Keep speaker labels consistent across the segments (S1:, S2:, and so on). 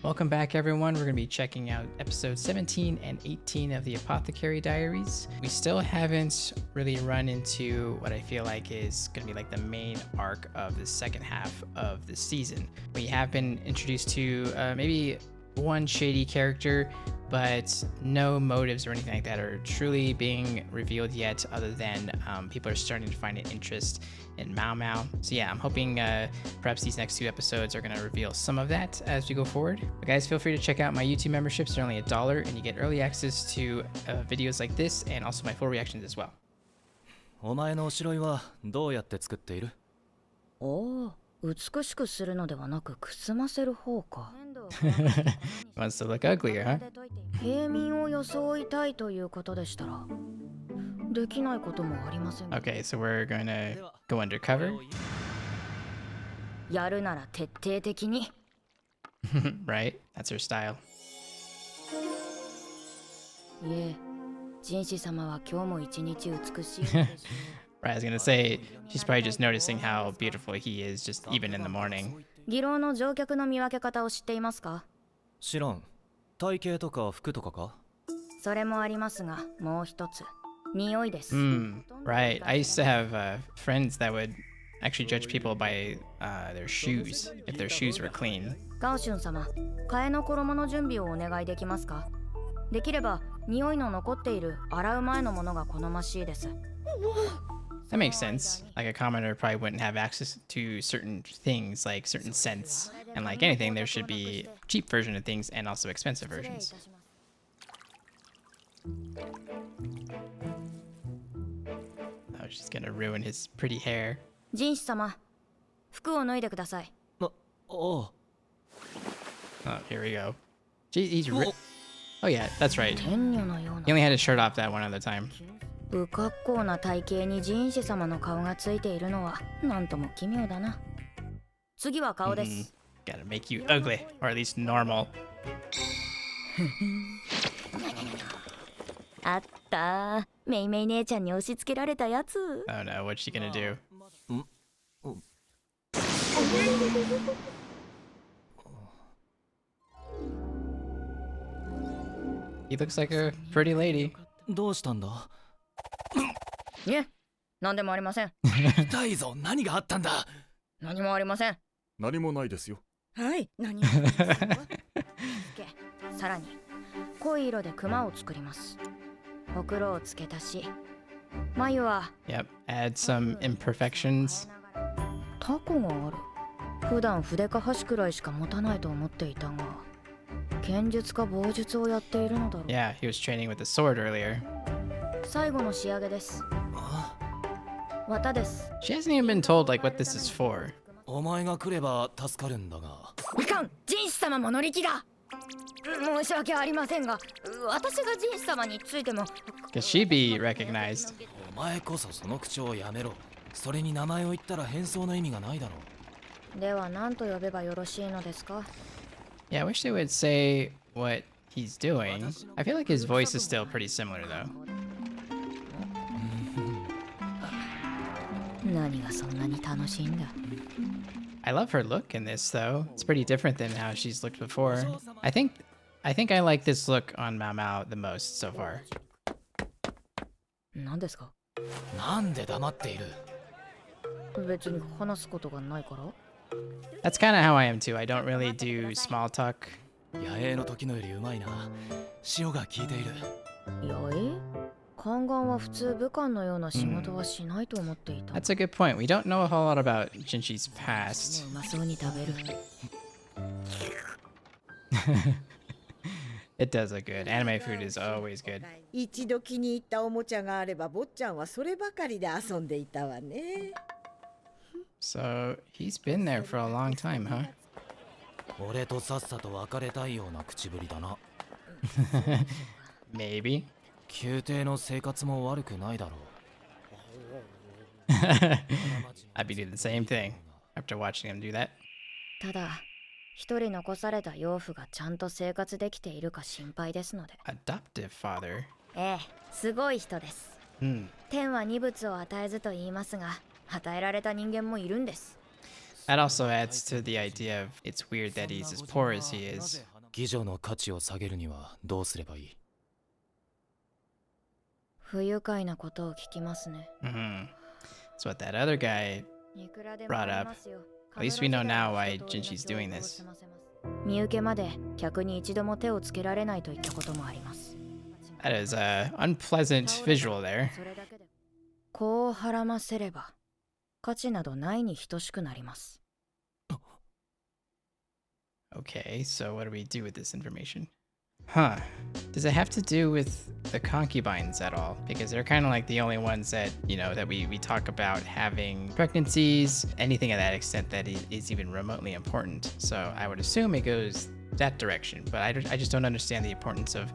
S1: Welcome back, everyone. We're going to be checking out episode 17 and 18 of the Apothecary Diaries. We still haven't really run into what I feel like is going to be like the main arc of the second half of the season. We have been introduced to maybe one shady character, but no motives or anything like that are truly being revealed yet, other than people are starting to find an interest in Maomao. So yeah, I'm hoping perhaps these next 2 episodes are going to reveal some of that as we go forward. But guys, feel free to check out my YouTube memberships. They're only $1 and you get early access to videos like this and also my full reactions as well.
S2: お前のおしろいはどうやって作っている？
S3: おお、美しくするのではなくくすませる方か。
S1: Wants to look uglier, huh?
S3: 平民を装いたいということでしたら、できないこともありません。
S1: Okay, so we're gonna go undercover.
S3: やるなら徹底的に。
S1: Right? That's her style.
S3: いえ、ジンシ様は今日も一日美しいのでしょう。
S1: Right, I was gonna say, she's probably just noticing how beautiful he is, just even in the morning.
S3: 議論の乗客の見分け方を知っていますか？
S2: 知らん。体型とか服とかか？
S3: それもありますが、もう一つ、匂いです。
S1: Right. I used to have friends that would actually judge people by their shoes, if their shoes were clean.
S3: ガオシュン様、替えの衣の準備をお願いできますか？できれば、匂いの残っている洗う前のものが好ましいです。
S1: That makes sense. Like a commoner probably wouldn't have access to certain things, like certain scents. And like anything, there should be a cheap version of things and also expensive versions. Oh, she's gonna ruin his pretty hair.
S3: ジンシ様、服を脱いでください。
S1: Oh, here we go. He's Oh yeah, that's right. He only had his shirt off that one other time.
S3: 不格好な体型にジンシ様の顔がついているのはなんとも奇妙だな。次は顔です。
S1: Gotta make you ugly, or at least normal.
S3: あった。メイメイ姉ちゃんに押し付けられたやつ。
S1: Oh no, what's she gonna do? He looks like a pretty lady.
S2: どうしたんだ？
S3: いえ、何でもありません。
S2: 痛いぞ、何があったんだ？
S3: 何もありません。
S4: 何もないですよ。
S3: はい、何もないですよ。さらに、濃い色でクマを作ります。ほくろをつけたし、眉は。
S1: Yep, add some imperfections.
S3: タコがある。普段筆か箸くらいしか持たないと思っていたが、剣術か棒術をやっているのだろう。
S1: Yeah, he was training with a sword earlier.
S3: 最後の仕上げです。綿です。
S1: She hasn't even been told like what this is for.
S2: お前が来れば助かるんだが。
S3: いかん、ジンシ様も乗り気だ。申し訳ありませんが、私がジンシ様についても。
S1: Cause she'd be recognized.
S2: お前こそその口をやめろ。それに名前を言ったら変装の意味がないだろ
S3: う。では何と呼べばよろしいのですか？
S1: Yeah, I wish they would say what he's doing. I feel like his voice is still pretty similar though.
S3: 何がそんなに楽しいんだ。
S1: I love her look in this though. It's pretty different than how she's looked before. I think I like this look on Maomao the most so far.
S3: 何ですか？
S2: なんで黙っている？
S3: 別に話すことがないから。
S1: That's kind of how I am too. I don't really do small talk.
S2: 野営の時のよりうまいな。塩が効いている。
S3: 野営？宦官は普通武官のような仕事はしないと思っていた。
S1: That's a good point. We don't know a whole lot about Jinshi's past.
S3: うまそうに食べる。
S1: It does look good. Anime food is always good.
S5: 一度気に入ったおもちゃがあれば坊ちゃんはそればかりで遊んでいたわね。
S1: So he's been there for a long time, huh?
S2: 俺とさっさと別れたいような口ぶりだな。
S1: Maybe.
S2: 宮廷の生活も悪くないだろう。
S1: I'd be doing the same thing after watching him do that.
S3: ただ、一人残された養父がちゃんと生活できているか心配ですので。
S1: Adoptive father?
S3: ええ、すごい人です。天は二物を与えずと言いますが、与えられた人間もいるんです。
S1: That also adds to the idea of it's weird that he's as poor as he is.
S2: 義女の価値を下げるにはどうすればいい？
S3: 不愉快なことを聞きますね。
S1: Mm-hmm. That's what that other guy brought up. At least we know now why Jinshi's doing this.
S3: 身請けまで客に一度も手をつけられないといったこともあります。
S1: That is a unpleasant visual there.
S3: こうはらませれば価値などないに等しくなります。
S1: Okay, so what do we do with this information? Huh. Does it have to do with the concubines at all? Because they're kind of like the only ones that, you know, that we talk about having pregnancies, anything of that extent that is even remotely important. So I would assume it goes that direction, but I just don't understand the importance of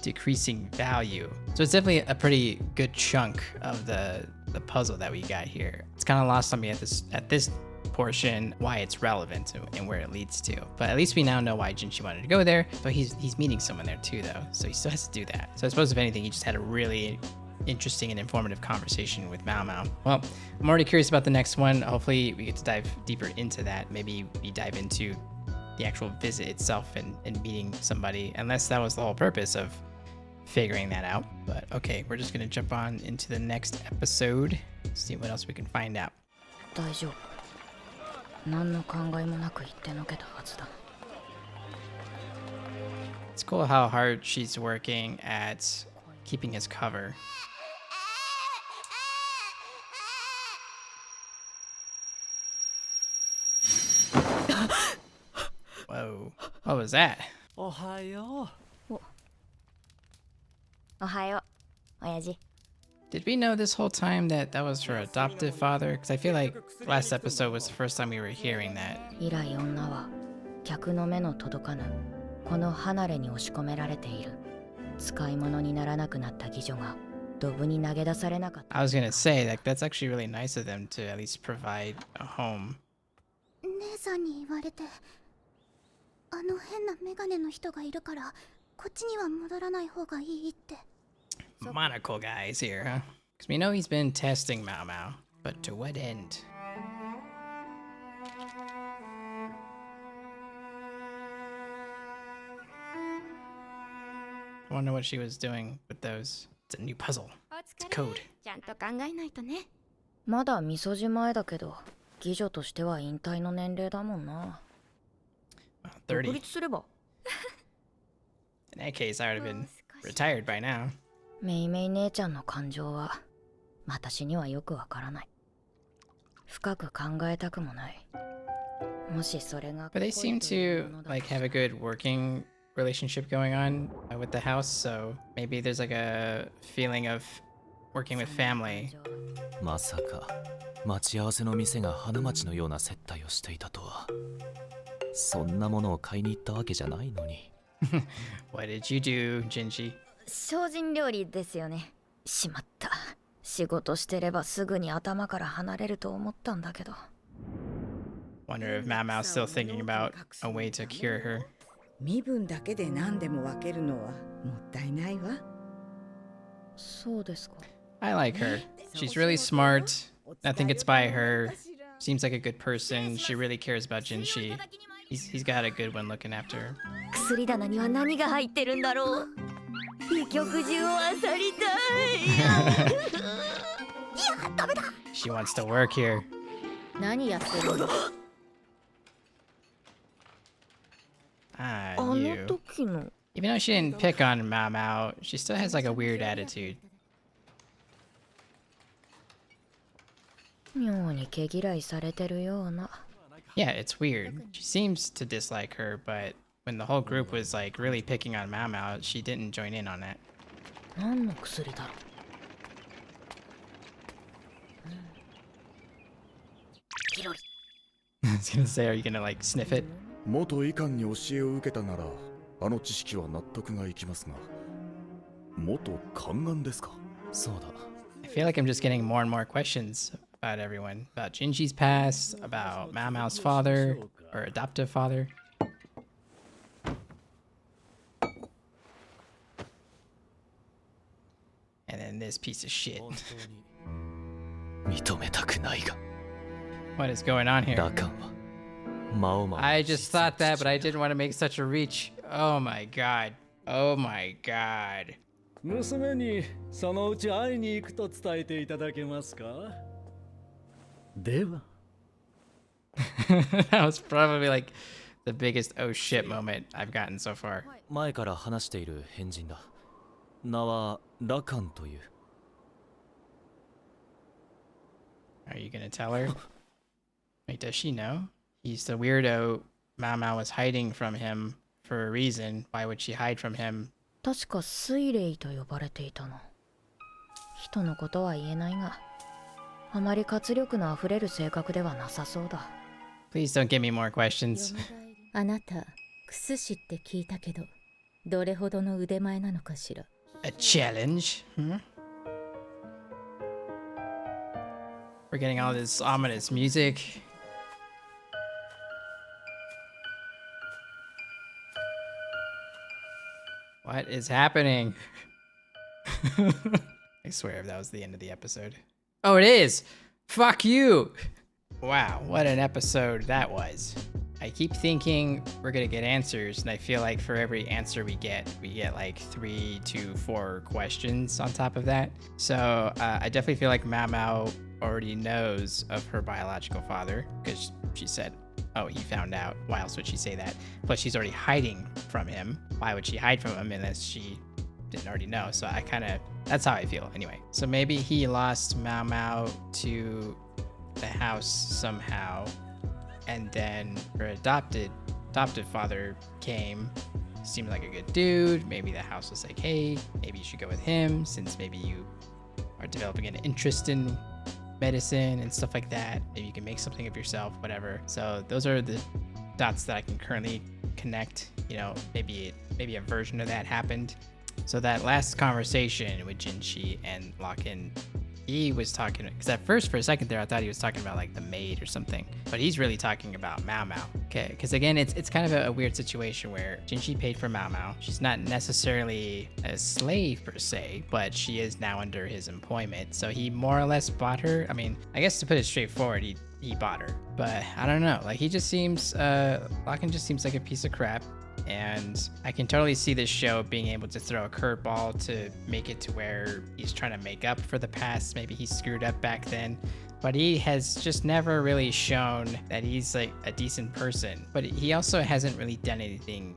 S1: decreasing value. So it's definitely a pretty good chunk of the puzzle that we got here. It's kind of lost on me at this portion why it's relevant and where it leads to, but at least we now know why Jinshi wanted to go there. But he's meeting someone there too, though, so he still has to do that. So I suppose if anything, he just had a really interesting and informative conversation with Maomao. Well, I'm already curious about the next one. Hopefully we get to dive deeper into that. Maybe we dive into the actual visit itself and meeting somebody, unless that was the whole purpose of figuring that out. But okay, we're just gonna jump on into the next episode, see what else we can find out.
S3: 大丈夫。何の考えもなく言ってのけたはずだ。
S1: It's cool how hard she's working at keeping his cover. Whoa, what was that?
S2: おはよう。
S3: おはよう、親父。
S1: Did we know this whole time that was her adoptive father? Because I feel like last episode was the first time we were hearing that.
S3: 以来女は客の目の届かぬこの離れに押し込められている。使い物にならなくなった義女がドブに投げ出されなかった。
S1: I was gonna say that that's actually really nice of them to at least provide a home.
S4: 姉さんに言われて、あの変なメガネの人がいるからこっちには戻らない方がいいって。
S1: Monocle guys here, huh? Because we know he's been testing Maomao, but to what end? I wonder what she was doing with those. It's a new puzzle. It's a code.
S4: ちゃんと考えないとね。
S3: まだみそじ前だけど、義女としては引退の年齢だもんな。独
S1: 30.
S3: 立すれば。
S1: In that case, I would have been retired by now.
S3: めいめい姉ちゃんの感情は私にはよくわからない。深く考えたくもない。もしそれが
S1: But they seem to like have a good working relationship going on with the house, so maybe there's like a feeling of working with family.
S2: まさか待ち合わせの店が花町のような接待をしていたとは。そんなものを買いに行ったわけじゃないのに。
S1: What did you do, Jinshi?
S3: 精進料理ですよね。しまった。仕事してればすぐに頭から離れると思ったんだけど。
S1: Wonder if Maomao's still thinking about a way to cure her.
S5: 身分だけで何でも分けるのはもったいないわ。
S3: そうですか。
S1: I like her. She's really smart. Nothing gets by her. Seems like a good person. She really cares about Jinshi. He's got a good one looking after her.
S3: 薬棚には何が入ってるんだろう。異曲中を漁りたい。
S1: She wants to work here.
S3: 何やってるの？
S1: Ah,
S3: あの
S1: you.
S3: 時の。
S1: Even though she didn't pick on Maomao, she still has like a weird attitude.
S3: 妙に毛嫌いされてるような。
S1: Yeah, it's weird. She seems to dislike her, but when the whole group was like really picking on Maomao, she didn't join in on that.
S3: 何の薬だろう。キロリ。
S1: I was gonna say, are you gonna like sniff it?
S6: 元医官に教えを受けたならあの知識は納得がいきますが、元宦官ですか？
S2: そうだ。
S1: I feel like I'm just getting more and more questions about everyone. About Jinshi's past, about Maomao's father, or adoptive father. And then this piece of shit.
S2: 認めたくないが。
S1: What is going on here?
S2: 羅漢は魔王魔
S1: I just thought that, but I didn't want to make such a reach. Oh my god. Oh my god.
S7: 娘にそのうち会いに行くと伝えていただけますか？では。
S1: That was probably like the biggest oh shit moment I've gotten so far.
S2: 前から話している変人だ。名はラカンという。
S1: Are you gonna tell her? Wait, does she know? He's the weirdo Maomao was hiding from him for a reason. Why would she hide from him?
S3: 確か水霊と呼ばれていたの。人のことは言えないが、あまり活力のあふれる性格ではなさそうだ。
S1: Please don't give me more questions.
S8: あなた、クス師って聞いたけど、どれほどの腕前なのかしら。
S1: A challenge? Hmm? We're getting all this ominous music. What is happening? I swear if that was the end of the episode. Oh, it is! Fuck you! Wow, what an episode that was. I keep thinking we're gonna get answers, and I feel like for every answer we get like 3 to 4 questions on top of that. So I definitely feel like Maomao already knows of her biological father, because she said, oh, he found out. Why else would she say that? Plus, she's already hiding from him. Why would she hide from him unless she didn't already know? So that's how I feel anyway. So maybe he lost Maomao to the house somehow, and then her adopted father came. Seemed like a good dude. Maybe the house was like, hey, maybe you should go with him, since maybe you are developing an interest in medicine and stuff like that. Maybe you can make something of yourself, whatever. So those are the dots that I can currently connect. You know, maybe a version of that happened. So that last conversation with Jinshi and Lock-in, he was talking, because at first, for a second there, I thought he was talking about like the maid or something, but he's really talking about Maomao. Okay, because again, it's kind of a weird situation where Jinshi paid for Maomao. She's not necessarily a slave per se, but she is now under his employment. So he more or less bought her. I mean, I guess to put it straightforward, he bought her, but I don't know. Like he just seems, Lock-in just seems like a piece of crap. And I can totally see this show being able to throw a curveball to make it to where he's trying to make up for the past. Maybe he screwed up back then, but he has just never really shown that he's like a decent person. But he also hasn't really done anything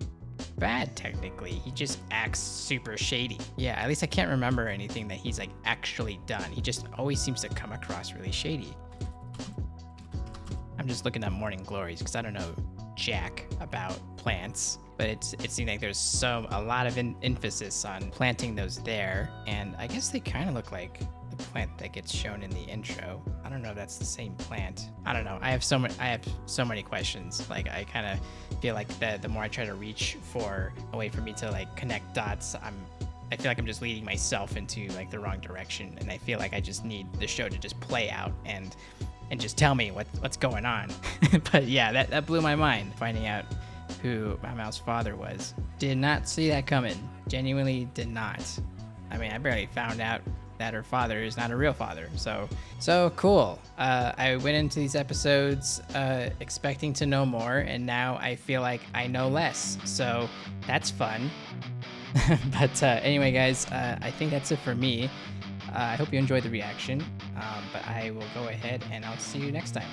S1: bad technically. He just acts super shady. Yeah, at least I can't remember anything that he's like actually done. He just always seems to come across really shady. I'm just looking at Morning Glories because I don't know jack about plants, but it seemed like there's a lot of emphasis on planting those there, and I guess they kind of look like the plant that gets shown in the intro. I don't know if that's the same plant. I don't know. I have so many questions. Like I kind of feel like the more I try to reach for a way for me to like connect dots, I feel like I'm just leading myself into like the wrong direction, and I feel like I just need the show to just play out and just tell me what's going on. But yeah, that blew my mind, finding out who Maomao's father was. Did not see that coming. Genuinely did not. I mean, I barely found out that her father is not a real father. So cool. I went into these episodes expecting to know more, and now I feel like I know less. So that's fun. But anyway, guys, I think that's it for me. I hope you enjoyed the reaction, but I will go ahead and I'll see you next time.